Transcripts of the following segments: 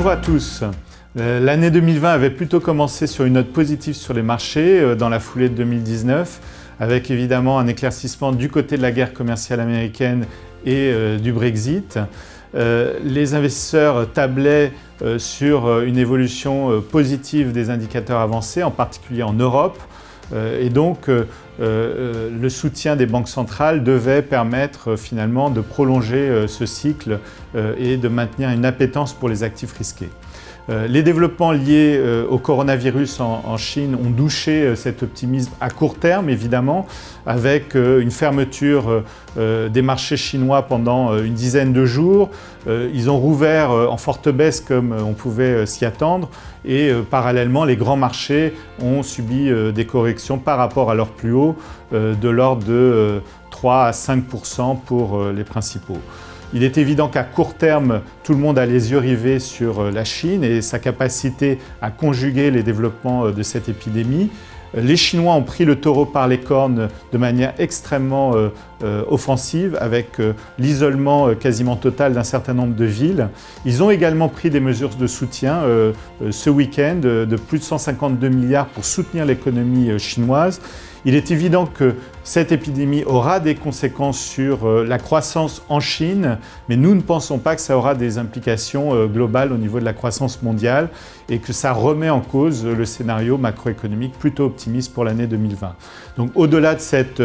Bonjour à tous. L'année 2020 avait plutôt commencé sur une note positive sur les marchés dans la foulée de 2019, avec évidemment un éclaircissement du côté de la guerre commerciale américaine et du Brexit. Les investisseurs tablaient sur une évolution positive des indicateurs avancés, en particulier en Europe. Et donc, le soutien des banques centrales devait permettre finalement de prolonger ce cycle et de maintenir une appétence pour les actifs risqués. Les développements liés au coronavirus en Chine ont douché cet optimisme à court terme, évidemment, avec une fermeture des marchés chinois pendant une dizaine de jours. Ils ont rouvert en forte baisse comme on pouvait s'y attendre et parallèlement, les grands marchés ont subi des corrections par rapport à leur plus haut de l'ordre de 3 à 5% pour les principaux. Il est évident qu'à court terme, tout le monde a les yeux rivés sur la Chine et sa capacité à conjuguer les développements de cette épidémie. Les Chinois ont pris le taureau par les cornes de manière extrêmement offensive avec l'isolement quasiment total d'un certain nombre de villes. Ils ont également pris des mesures de soutien ce week-end de plus de 152 milliards pour soutenir l'économie chinoise. Il est évident que cette épidémie aura des conséquences sur la croissance en Chine, mais nous ne pensons pas que ça aura des implications globales au niveau de la croissance mondiale et que ça remet en cause le scénario macroéconomique plutôt optimiste pour l'année 2020. Donc au-delà de cette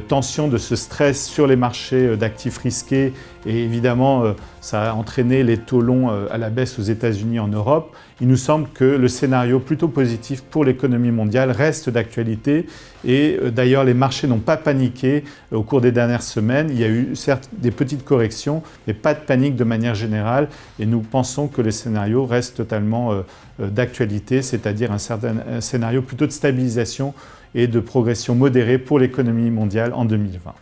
tension, de ce stress sur les marchés d'actifs risqués, et évidemment ça a entraîné les taux longs à la baisse aux États-Unis et en Europe, il nous semble que le scénario plutôt positif pour l'économie mondiale reste d'actualité et d'ailleurs les marchés n'ont pas paniqué au cours des dernières semaines. Il y a eu certes des petites corrections, mais pas de panique de manière générale et nous pensons que le scénario reste totalement d'actualité, c'est-à-dire un scénario plutôt de stabilisation et de progression modérée pour l'économie mondiale en 2020.